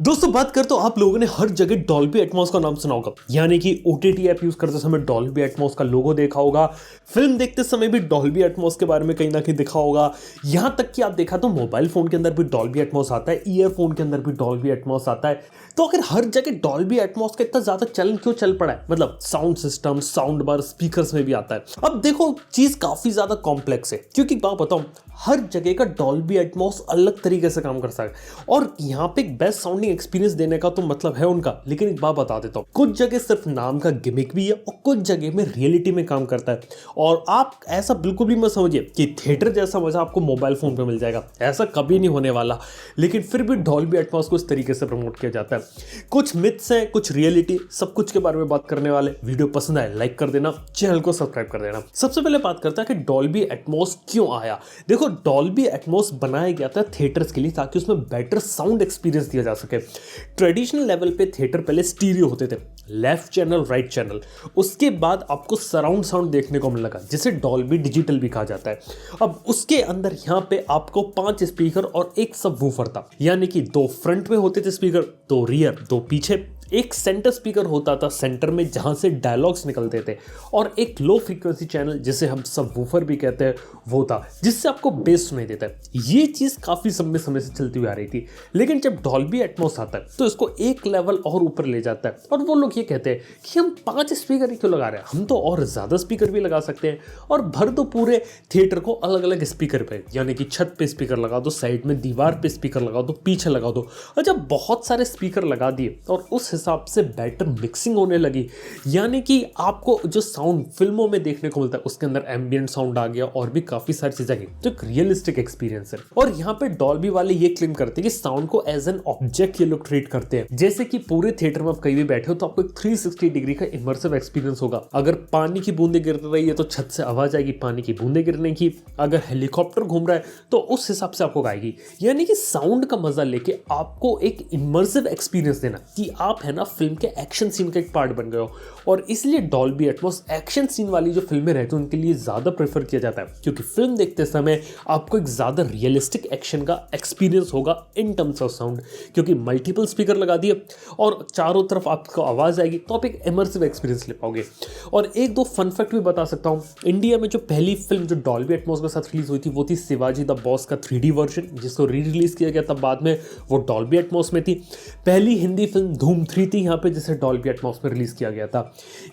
दोस्तों बात करते तो आप लोगों ने हर जगह डॉल्बी एटमॉस का नाम सुना होगा, यानी कि ओटीटी ऐप यूज करते समय डॉल्बी एटमॉस का लोगो देखा होगा, फिल्म देखते समय भी डॉल्बी एटमॉस के बारे में कहीं ना कहीं दिखा होगा। यहां तक कि आप देखा तो मोबाइल फोन के अंदर भी डॉल्बी एटमॉस आता है, ईयरफोन के अंदर भी डॉल्बी एटमॉस आता है। तो अगर हर जगह डॉल्बी एटमॉस का इतना ज्यादा चलन क्यों चल पड़ा है, मतलब sound system, sound bar, speakers में भी आता है। अब देखो चीज काफी ज्यादा कॉम्प्लेक्स है, क्योंकि मैं बताऊं हर जगह का डॉल्बी एटमॉस अलग तरीके से काम कर सकता है और यहाँ पे एक बेस्ट साउंडिंग एक्सपीरियंस देने का तो मतलब है उनका। लेकिन एक बात बता देता हूँ, कुछ जगह सिर्फ नाम का गिमिक भी है और कुछ जगह में रियलिटी में काम करता है। और आप ऐसा बिल्कुल भी मत समझिए कि थिएटर जैसा मजा आपको मोबाइल फोन पे मिल जाएगा, ऐसा कभी नहीं होने वाला। लेकिन फिर भी डॉल्बी एटमॉस को इस तरीके से प्रमोट किया जाता है। कुछ मिथ्स हैं, कुछ रियलिटी, सब कुछ के बारे में बात करने वाले। वीडियो पसंद आए लाइक कर देना, चैनल को सब्सक्राइब कर देना। सबसे पहले बात करता है कि डॉल्बी एटमॉस क्यों आया। देखो डॉल्बी एटमॉस बनाया गया था थिएटर्स के लिए ताकि उसमें बेटर साउंड एक्सपीरियंस दिया जा सके। ट्रेडिशनल लेवल पे थिएटर पहले स्टीरियो होते थे, लेफ्ट चैनल राइट चैनल। उसके बाद आपको सराउंड साउंड देखने को मिलने लगा जिसे डॉल्बी डिजिटल भी कहा जाता है। अब उसके अंदर यहाँ पे आपको 5 स्पीकर और एक सबवूफर था, यानी कि 2 फ्रंट में होते थे स्पीकर, 2 रियर, 2 पीछे। एक सेंटर स्पीकर होता था सेंटर में जहां से डायलॉग्स निकलते थे, और एक लो फ्रीक्वेंसी चैनल जिसे हम सबवूफर भी कहते हैं वो था, जिससे आपको बेस सुनाई देता है। ये चीज काफी समय से चलती हुई आ रही थी। लेकिन जब डॉल्बी एटमॉस आता है तो इसको एक लेवल और ऊपर ले जाता है और वो लोग ये कहते हैं कि हम 5 स्पीकर ही क्यों लगा रहे हैं, हम तो और ज्यादा स्पीकर भी लगा सकते हैं और भर दो पूरे थिएटर को अलग अलग स्पीकर पे, यानी कि छत पे स्पीकर लगा दो, साइड में दीवार पे स्पीकर लगा दो, पीछे लगा दो। और जब बहुत सारे स्पीकर लगा दिए और उस हिसाब से बेटर मिक्सिंग होने लगी, यानी कि आपको जो साउंड फिल्मों में देखने को मिलता है उसके अंदर एम्बिएंट साउंड आ गया और भी काफी सारी चीजें आई, तो एक रियलिस्टिक एक्सपीरियंस है। और यहाँ पे डॉल्बी वाले ये क्लेम करते हैं कि साउंड को एज एन ऑब्जेक्ट ये लोग ट्रीट करते हैं, जैसे कि पूरे थिएटर में आप कहीं भी बैठे हो तो आपको एक 360 डिग्री का इमर्सिव एक्सपीरियंस होगा। अगर पानी की बूंदे गिर रही है तो छत से आवाज आएगी पानी की बूंदे गिरने की, अगर हेलीकॉप्टर घूम रहा है तो उस हिसाब से आपको आएगी। यानी कि साउंड का मजा लेके आपको एक इमर्सिव एक्सपीरियंस देना कि आप है ना फिल्म के एक्शन सीन का एक पार्ट बन गए हो। और इसलिए डॉल्बी एटमॉस एक्शन सीन वाली जो फिल्में रहती हैं उनके लिए ज्यादा प्रेफर किया जाता है, क्योंकि फिल्म देखते समय आपको एक ज्यादा रियलिस्टिक एक्शन का एक्सपीरियंस होगा इन टर्म्स ऑफ साउंड, क्योंकि मल्टीपल स्पीकर लगा दिए और चारों तरफ आपको आवाज आएगी तो आप एक इमर्सिव एक्सपीरियंस ले पाओगे। और एक दो फन फैक्ट भी बता सकता हूं, इंडिया में जो पहली फिल्म जो डॉल्बी एटमॉस के साथ रिलीज हुई थी वो थी शिवाजी द बॉस का 3D वर्जन, जिसको री रिलीज किया गया था बाद में, वो डॉल्बी एटमॉस में थी। पहली हिंदी फिल्म धूम 3 थी यहाँ पे, जिसे डॉल्बी एटमॉस में रिलीज किया गया था।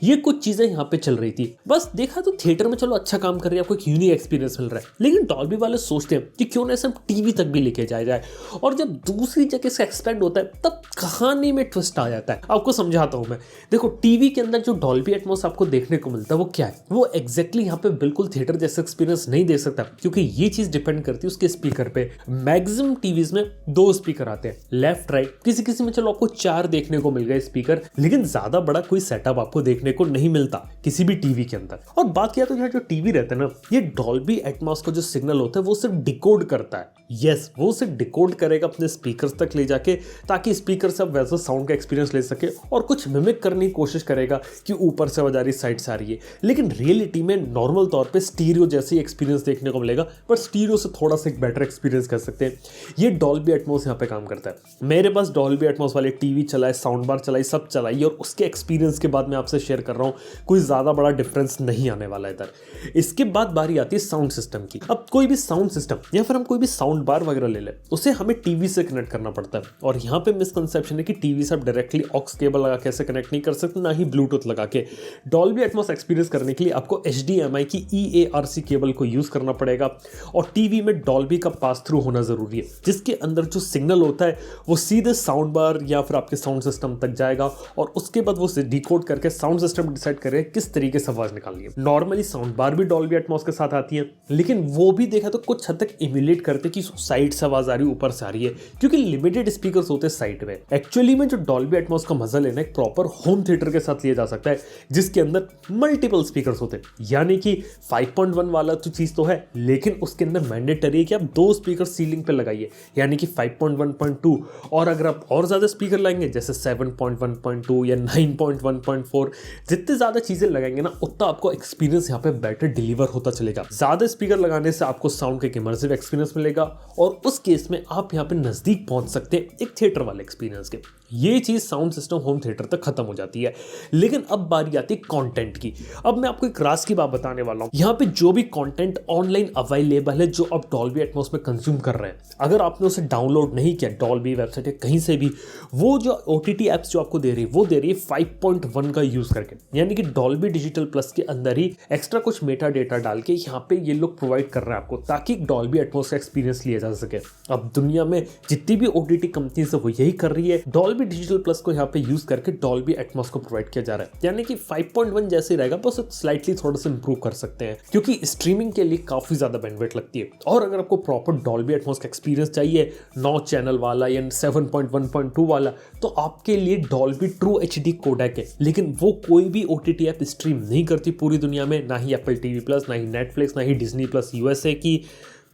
ये कुछ चीजें यहाँ पे चल रही थी। बस देखा तो थिएटर में चलो अच्छा काम कर रही है, आपको एक यूनिक एक्सपीरियंस मिल रहा है, लेकिन डॉल्बी वाले सोचते हैं कि क्यों ना इसे हम टीवी तक भी लेके जाया जाए। और जब दूसरी जगह से एक्सपेंड होता है तब कहानी में ट्विस्ट आ जाता है। आपको समझाता हूं मैं। देखो टीवी के अंदर जो डॉल्बी एटमॉस आपको देखने को मिलता है वो क्या है, वो एग्जैक्टली यहाँ पे बिल्कुल थिएटर जैसा एक्सपीरियंस नहीं दे सकता, क्योंकि ये चीज डिपेंड करती है उसके स्पीकर पे। मैक्सिमम टीवीज में 2 स्पीकर आते हैं, लेफ्ट राइट, किसी किसी में चलो आपको 4 देखने को मिल गए स्पीकर, लेकिन ज्यादा बड़ा कोई सेटअप आपको देखने को नहीं मिलता किसी भी टीवी के अंदर। और बात किया तो यहाँ जो टीवी रहता है ना, ये डॉल्बी एटमॉस का जो सिग्नल होता है वो सिर्फ डिकोड करता है। यस, वो सिर्फ डिकोड करेगा अपने स्पीकर्स तक ले जाके, ताकि स्पीकर से आप वैसा साउंड का एक्सपीरियंस ले सके, और कुछ मिमिक करने की कोशिश करेगा कि ऊपर से आवाज आ रही, साइड से आ रही है। लेकिन रियलिटी में नॉर्मल तौर पे स्टीरियो जैसे ही एक्सपीरियंस देखने को मिलेगा, पर स्टीरियो से थोड़ा सा एक बेटर एक्सपीरियंस कर सकते हैं। ये डॉल्बी एटमॉस यहाँ पे काम करता है। मेरे पास डॉल्बी एटमॉस वाले टीवी चलाए, साउंड बार चलाई, सब चलाई, और उसके एक्सपीरियंस के बाद मैं आपसे शेयर कर रहा हूँ। कोई ज्यादा बड़ा डिफरेंस नहीं आने वाला इधर। इसके बाद बारी आती है साउंड सिस्टम की। अब कोई भी साउंड सिस्टम या फिर हम कोई भी साउंड बार वगैरह ले ले, उसे हमें टीवी से कनेक्ट करना पड़ता है। और यहाँ पे मिसकंसेप्शन है कि टीवी से आप डायरेक्टली ऑक्स केबल लगा के ऐसे कनेक्ट नहीं कर सकते, ना ही ब्लूटूथ लगा के। डॉल्बी एटमॉस एक्सपीरियंस करने के लिए आपको HDMI की EARC केबल को यूज करना पड़ेगा, और टीवी में डॉल्बी का पास थ्रू होना जरूरी है, जिसके अंदर जो सिग्नल होता है वो सीधे साउंड बार या फिर आपके साउंड सिस्टम तक जाएगा, और उसके बाद वो डिकोड करके साउंड सिस्टम डिसाइड करे किस तरीके से आवाज निकालनी है। नॉर्मली साउंड बार भी डॉल्बी एटमॉस के साथ आती है, लेकिन वो भी देखा तो कुछ हद तक इम्यूलेट करते कि साइड से आवाज आ रही है, ऊपर से आ रही है, क्योंकि लिमिटेड स्पीकर्स होते हैं साइड में। एक्चुअली में जो डॉल्बी एटमॉस का मजा लेना एक प्रॉपर होम थिएटर के साथ लिया जा सकता है, जिसके अंदर मल्टीपल स्पीकर्स होते हैं। यानी कि 5.1 वाला तो चीज तो है, लेकिन उसके अंदर मैंडेटरी है कि आप 2 स्पीकर सीलिंग पे लगाइए, यानी कि 5.1.2। और अगर आप और ज्यादा स्पीकर लाएंगे जैसे 7, 7.1.2 या 9.1.4 जितने ज़्यादा चीज़ें लगाएंगे ना उतना आपको एक्सपीरियंस यहाँ पे बेटर डिलीवर होता चलेगा। ज़्यादा स्पीकर लगाने से आपको साउंड का एक इमर्सिव एक्सपीरियंस मिलेगा और उस केस में आप यहाँ पे नज़दीक पहुँच सकते हैं एक थिएटर वाले एक्सपीरियंस के। ये चीज़ साउंड सिस्टम होम थिएटर तक खत्म हो जाती है। लेकिन अब बारी आती है कंटेंट की। अब मैं आपको एक राज की बात बताने वाला हूँ। यहाँ पे जो भी कंटेंट ऑनलाइन अवेलेबल है जो आप डॉल्बी एटमॉस में कंज्यूम कर रहे हैं, अगर आपने उसे डाउनलोड नहीं किया डॉल्बी वेबसाइट या कहीं से भी, वो जो OTT एप्स जो आपको दे रही है वो दे रही है 5.1 का यूज़ करके, यानी कि डॉल्बी डिजिटल प्लस के अंदर ही एक्स्ट्रा कुछ मेटा डेटा डाल के यहाँ पे ये लोग प्रोवाइड कर रहे हैं आपको, ताकि डॉल्बी एटमॉस का एक्सपीरियंस लिया जा सके। अब दुनिया में जितनी भी OTT कंपनीज है वो यही कर रही है, डॉल्बी डिजिटल प्लस को यहाँ पे यूज करके डॉल्बी एटमॉस को प्रोवाइड किया जा रहा है। यानी कि 5.1 जैसे रहेगा, बस स्लाइटली थोड़ा सा इंप्रूव कर सकते हैं क्योंकि स्ट्रीमिंग के लिए काफी ज्यादा बेनिफिट लगती है। और अगर आपको प्रॉपर डॉल्बी एटमॉस का एक्सपीरियंस चाहिए 9 चैनल वाला या 7.1.2 वाला, तो आपके लिए डॉल्बी ट्रू HD कोडेक है। लेकिन वो कोई भी OTT ऐप स्ट्रीम नहीं करती पूरी दुनिया में, ना ही एप्पल TV प्लस, ना ही नेटफ्लिक्स, ना ही डिज्नी प्लस USA की,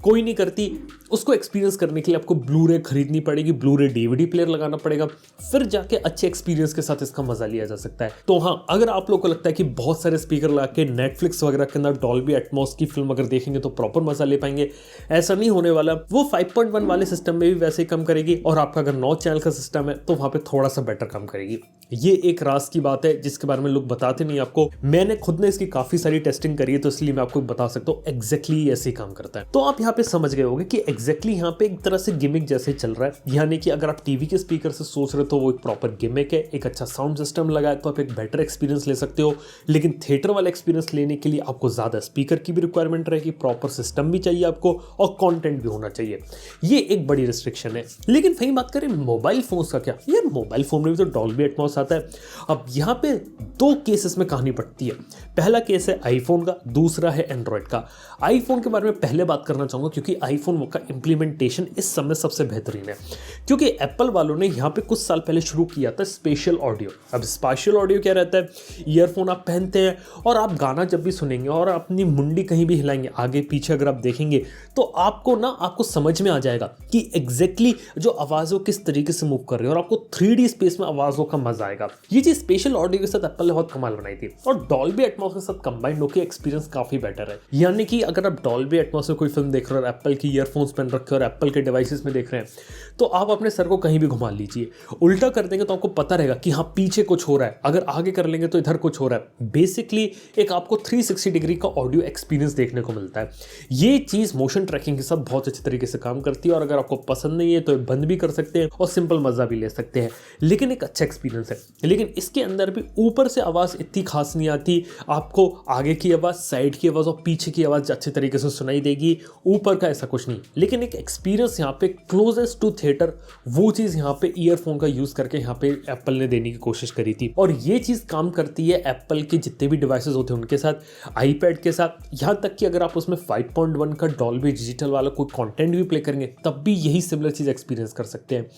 कोई नहीं करती। उसको एक्सपीरियंस करने के लिए आपको ब्लू-रे खरीदनी पड़ेगी, ब्लू-रे DVD प्लेयर लगाना पड़ेगा, फिर जाके अच्छे एक्सपीरियंस के साथ इसका मजा लिया जा सकता है। तो हाँ, अगर आप लोगों को लगता है कि बहुत सारे स्पीकर लगा के नेटफ्लिक्स वगैरह के अंदर डॉल्बी एटमॉस की फिल्म अगर देखेंगे तो प्रॉपर मजा ले पाएंगे, ऐसा नहीं होने वाला। वो 5.1 वाले सिस्टम में भी वैसे ही कम करेगी और आपका अगर 9 चैनल का सिस्टम है तो वहां पे थोड़ा सा बेटर कम करेगी। ये एक राज की बात है जिसके बारे में लोग बताते नहीं आपको। मैंने खुद ने इसकी काफी सारी टेस्टिंग करी है तो इसलिए मैं आपको बता सकता हूँ एग्जैक्टली ऐसे ही काम करता है। तो आप यहाँ पे समझ गए होंगे कि एग्जैक्टली यहाँ पे एक तरह से गिमिक जैसे चल रहा है। यानी कि अगर आप टीवी के स्पीकर से सोच रहे हो तो वो एक प्रॉपर गिमिक है, एक अच्छा साउंड सिस्टम लगा है तो आप एक बेटर एक्सपीरियंस ले सकते हो। लेकिन थिएटर वाला एक्सपीरियंस लेने के लिए आपको ज्यादा स्पीकर की भी रिक्वायरमेंट रहेगी, प्रॉपर सिस्टम भी चाहिए आपको और कंटेंट भी होना चाहिए। ये एक बड़ी रिस्ट्रिक्शन है। लेकिन वही बात करें मोबाइल फोन्स का, क्या यार मोबाइल फोन में भी तो डॉल्बी एटमॉस आता है। अब यहाँ पे 2 केसेस में कहानी पड़ती है। पहला केस है आईफोन का, दूसरा है एंड्रॉइड का। आईफोन के बारे में पहले बात करना चाहूंगा क्योंकि आईफोन का इंप्लीमेंटेशन इस समय सबसे बेहतरीन है, क्योंकि एप्पल वालों ने यहाँ पे कुछ साल पहले शुरू किया था स्पेशल ऑडियो। अब स्पेशल ऑडियो क्या रहता है, ईयरफोन आप पहनते हैं और आप गाना जब भी सुनेंगे और अपनी मुंडी कहीं भी हिलाएंगे आगे पीछे अगर आप देखेंगे तो आपको समझ में आ जाएगा कि एग्जैक्टली जो आवाज़ वो किस तरीके से मूव कर रही है और आपको 3D स्पेस में आवाज़ों का मजा आएगा। ये चीज स्पेशल ऑडियो के साथ एप्पल ने बहुत कमाल बनाई थी और डॉल्बी एटमॉस के साथ कंबाइंड होकर एक्सपीरियंस काफी बेटर है। यानी कि अगर आप डॉल्बी एटमॉस में कोई फिल्म देख रहे हो और एप्पल की ईयरफोन्स पहन रखे हो और एप्पल के डिवाइसेस में देख रहे हैं तो आप अपने सर को कहीं भी घुमा लीजिए, उल्टा कर देंगे तो आपको पता रहेगा कि हाँ पीछे कुछ हो रहा है, अगर आगे कर लेंगे तो इधर कुछ हो रहा है। बेसिकली एक आपको 360 डिग्री का ऑडियो एक्सपीरियंस देखने को मिलता है। ये चीज मोशन ट्रैकिंग के साथ बहुत अच्छे तरीके से काम करती है और अगर आपको पसंद नहीं है तो बंद भी कर सकते हैं और सिंपल मजा भी ले सकते हैं, लेकिन एक अच्छा एक्सपीरियंस है। लेकिन इसके अंदर भी ऊपर से आवाज इतनी खास नहीं आती, आपको आगे की आवाज, साइड की आवाज और पीछे की आवाज अच्छे तरीके से सुनाई देगी, ऊपर का ऐसा कुछ नहीं। लेकिन एक एक्सपीरियंस यहाँ पे क्लोजेस्ट टू थिएटर, वो चीज यहाँ पे ईयरफोन का यूज करके यहाँ पे एप्पल ने देने की कोशिश करी थी और ये चीज काम करती है एप्पल के जितने भी डिवाइसेस होते हैं उनके साथ, आईपैड के साथ, यहाँ तक कि अगर आप उसमें 5.1 का डॉल्बी डिजिटल वाला कोई कंटेंट भी प्ले करेंगे तब भी यही सिमिलर चीज एक्सपीरियंस कर सकते हैं।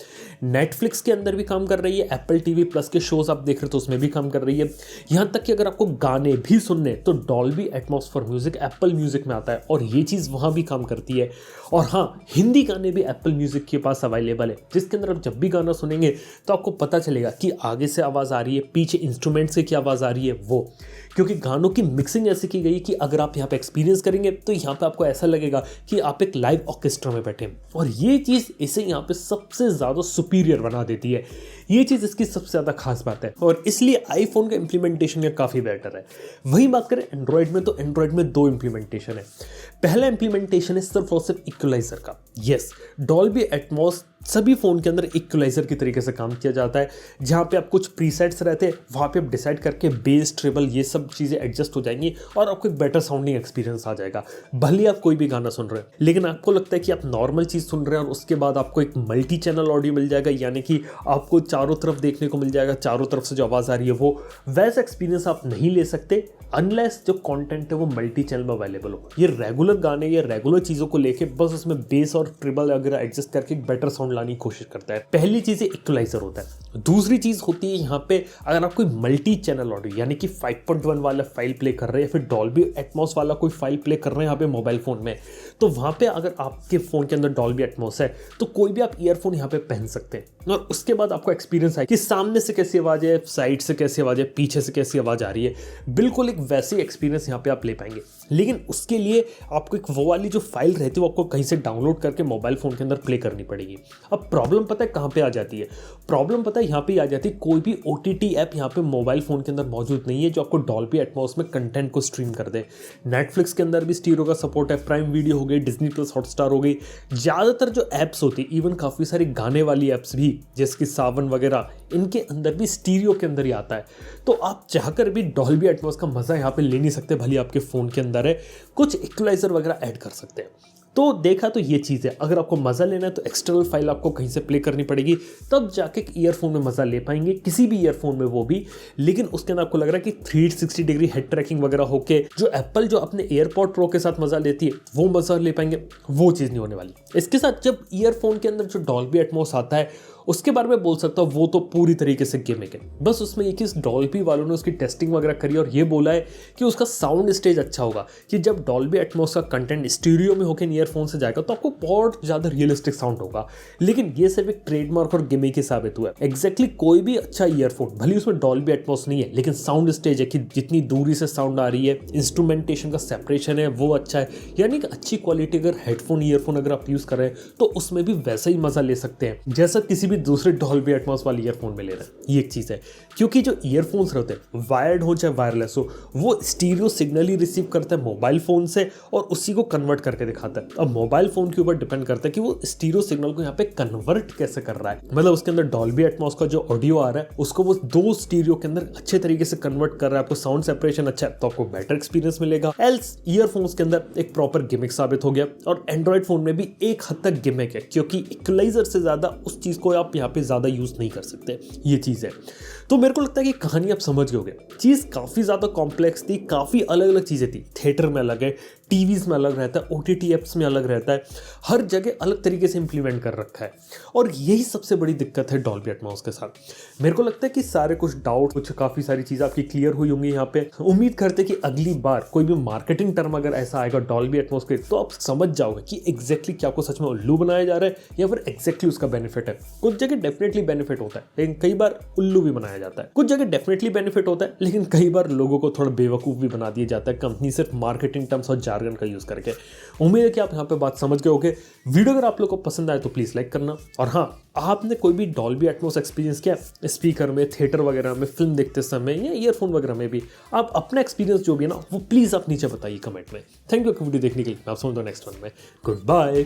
नेटफ्लिक्स के अंदर भी काम कर रही है, एप्पल TV प्लस के शोज आप देख रहे हो तो उसमें भी काम कर रही है। यहाँ तक कि अगर आपको गाने भी सुनने तो Dolby Atmos for music Apple music में आता है और ये चीज वहां भी काम करती है। और हाँ, हिंदी गाने भी एप्पल म्यूजिक के पास अवेलेबल है, जिसके अंदर आप जब भी गाना सुनेंगे तो आपको पता चलेगा कि आगे से आवाज आ रही है, पीछे इंस्ट्रूमेंट से क्या आवाज आ रही है, वो क्योंकि गानों की मिक्सिंग ऐसी की गई कि अगर आप यहाँ पे एक्सपीरियंस करेंगे तो यहाँ पे आपको ऐसा लगेगा कि आप एक लाइव ऑर्केस्ट्रा में बैठे हैं और ये चीज इसे यहाँ पे सबसे ज्यादा सुपीरियर बना देती है। ये चीज इसकी सबसे ज्यादा खास बात है और इसलिए आईफोन का इंप्लीमेंटेशन का काफी बेटर है। वही बात करें एंड्रॉइड में तो एंड्रॉइड में 2 इंप्लीमेंटेशन है। पहला इंप्लीमेंटेशन है सिर्फ और सिर्फ इक्वलाइजर का। यस, डॉल्बी एटमॉस सभी फोन के अंदर इक्वलाइजर की तरीके से काम किया जाता है, जहां पे आप कुछ प्रीसेट्स रहते हैं वहां पे आप डिसाइड करके बेस, ट्रिबल ये सब चीजें एडजस्ट हो जाएंगी और आपको एक बेटर साउंडिंग एक्सपीरियंस आ जाएगा। भले आप कोई भी गाना सुन रहे हैं लेकिन आपको लगता है कि आप नॉर्मल चीज सुन रहे हैं और उसके बाद आपको एक मल्टी चैनल ऑडियो मिल जाएगा, यानी कि आपको चारों तरफ देखने को मिल जाएगा, चारों तरफ से जो आवाज आ रही है वो वैसा एक्सपीरियंस आप नहीं ले सकते अनलेस जो कंटेंट है वो मल्टी चैनल में अवेलेबल हो। ये रेगुलर गाने या रेगुलर चीजों को लेके बस उसमें बेस और ट्रिबल वगैरह एडजस्ट करके एक बेटर साउंड लाने की कोशिश करता है। पहली चीज इक्वलाइजर होता है। दूसरी चीज़ होती है यहाँ पे, अगर आप कोई मल्टी चैनल ऑडियो यानी कि 5.1 वाला फाइल प्ले कर रहे हैं या फिर डॉल्बी एटमॉस वाला कोई फाइल प्ले कर रहे हैं यहाँ पे मोबाइल फ़ोन में, तो वहाँ पे अगर आपके फ़ोन के अंदर डॉल्बी एटमॉस है तो कोई भी आप ईयरफोन यहाँ पे पहन सकते हैं और उसके बाद आपको एक्सपीरियंस है कि सामने से कैसी आवाज़ है, साइड से कैसी आवाज़ है, पीछे से कैसी आवाज़ आ रही है। बिल्कुल एक वैसी एक्सपीरियंस यहाँ पे आप ले पाएंगे। लेकिन उसके लिए आपको एक वो वाली जो फाइल रहती है वो आपको कहीं से डाउनलोड करके मोबाइल फ़ोन के अंदर प्ले करनी पड़ेगी। अब प्रॉब्लम पता है कहाँ पे आ जाती है? प्रॉब्लम पता है यहाँ पे आ जाती है, कोई भी OTT ऐप यहाँ पे मोबाइल फ़ोन के अंदर मौजूद नहीं है जो आपको डॉल्बी एटमॉस में कंटेंट को स्ट्रीम कर दे। नेटफ्लिक्स के अंदर भी स्टीरियो का सपोर्ट है, प्राइम वीडियो हो गई, डिज्नी प्लस हॉटस्टार हो गई, ज़्यादातर जो ऐप्स होती है, इवन काफ़ी सारी गाने वाली ऐप्स भी जैसे कि सावन वगैरह, इनके अंदर भी स्टीरियो के अंदर ही आता है। तो आप चाहकर भी डॉल्बी एटमॉस का मज़ा यहाँ पे ले नहीं सकते, भले आपके फ़ोन के अंदर है। कुछ इक्वलाइजर वगैरह ऐड कर सकते हैं। तो देखा तो ये चीज़ है, अगर आपको मज़ा लेना है तो एक्सटर्नल फाइल आपको कहीं से प्ले करनी पड़ेगी, तब जाके ईयरफोन में मज़ा ले पाएंगे, किसी भी ईयरफोन में वो भी। लेकिन उसके अंदर आपको लग रहा है कि 360 डिग्री हेड ट्रैकिंग वगैरह होके जो एप्पल जो अपने एयरपॉड प्रो के साथ मज़ा लेती है वो मज़ा ले पाएंगे, वो चीज़ नहीं होने वाली। इसके साथ जब ईयरफोन के अंदर जो डॉल्बी एटमॉस आता है उसके बारे में बोल सकता हूँ वो तो पूरी तरीके से गिमिक है। बस उसमें ये कि डॉल्बी वालों ने उसकी टेस्टिंग वगैरह करी और ये बोला है कि उसका साउंड स्टेज अच्छा होगा, कि जब डॉल्बी एटमॉस का कंटेंट स्टीरियो में होकर ईयरफोन से जाएगा तो आपको बहुत ज़्यादा रियलिस्टिक साउंड होगा। लेकिन ये सिर्फ एक ट्रेडमार्क और गिमिक ही साबित हुआ है। एग्जैक्टली कोई भी अच्छा ईयरफोन, भले उसमें डॉल्बी एटमॉस नहीं है, लेकिन साउंड स्टेज है कि जितनी दूरी से साउंड आ रही है, इंस्ट्रूमेंटेशन का सेपरेशन है वो अच्छा है, यानी कि अच्छी क्वालिटी अगर हेडफोन ईयरफोन अगर आप यूज़ कर रहे हैं तो उसमें भी वैसा ही मज़ा ले सकते हैं जैसा किसी भी दूसरे डॉल्बी एटमॉस वाले ईयरफोन में ले रहे हैं। ये एक चीज़ है, क्योंकि जो ईयरफोन्स रहते हैं वायर्ड हो चाहे वायरलेस हो, वो स्टीरियो सिग्नल ही रिसीव करता है मोबाइल फ़ोन से और उसी को कन्वर्ट करके दिखाता है। अब मोबाइल फ़ोन के ऊपर डिपेंड करता है कि वो स्टीरियो सिग्नल को यहाँ पे कन्वर्ट कैसे कर रहा है। मतलब उसके अंदर डॉल्बी एटमॉस का जो ऑडियो आ रहा है उसको वो दो स्टीरियो के अंदर अच्छे तरीके से कन्वर्ट कर रहा है। आपको साउंड सेपरेशन अच्छा है तो आपको बेटर एक्सपीरियंस मिलेगा। एल्स ईयरफोन्स के अंदर एक प्रॉपर गिमिक साबित हो गया। और एंड्रॉइड फोन में भी एक हद तक गिमिक है, क्योंकि इक्वलाइजर से ज़्यादा उस चीज़ को आप यहाँ पे ज़्यादा यूज़ नहीं कर सकते। ये चीज़ है। तो मेरे को लगता है कि कहानी आप समझ गए होगे। चीज़ काफ़ी ज़्यादा कॉम्प्लेक्स थी, काफ़ी अलग अलग चीज़ें थी। थिएटर में अलग है, टीवीज़ में अलग रहता है, OTT ऐप्स में अलग रहता है, हर जगह अलग तरीके से इंप्लीमेंट कर रखा है। और यही सबसे बड़ी दिक्कत है डॉल्बी एटमॉस के साथ। मेरे को लगता है कि सारे कुछ डाउट, कुछ काफ़ी सारी चीज़ें आपकी क्लियर हुई होंगी यहाँ पे। उम्मीद करते हैं कि अगली बार कोई भी मार्केटिंग टर्म अगर ऐसा आएगा डॉल्बी एटमॉस के, तो आप समझ जाओगे कि एग्जैक्टली क्या आपको सच में उल्लू बनाया जा रहा है या फिर एग्जैक्टली उसका बेनिफिट है। कुछ जगह डेफिनेटली बेनिफिट होता है, लेकिन कई बार उल्लू भी बनाया जाता है। कुछ जगह डेफिनेटली बेनिफिट होता है, लेकिन कई बार लोगों को थोड़ा बेवकूफ़ भी बना दिया जाता है कंपनी सिर्फ मार्केटिंग टर्म्स और जार्गन का यूज़ करके। उम्मीद है कि आप यहाँ पे बात समझ गए होगे। वीडियो अगर आप लोग को पसंद आए तो प्लीज़ लाइक करना। और हाँ, आपने कोई भी डॉल्बी एटमॉस एक्सपीरियंस किया स्पीकर में, थिएटर वगैरह में, फिल्म देखते समय या ईयरफोन वगैरह में भी, आप अपना एक्सपीरियंस जो भी है ना वो प्लीज़ आप नीचे बताइए कमेंट में। थैंक यू वीडियो देखने के लिए। मैं आप समझता हूँ नेक्स्ट वन में। Good bye.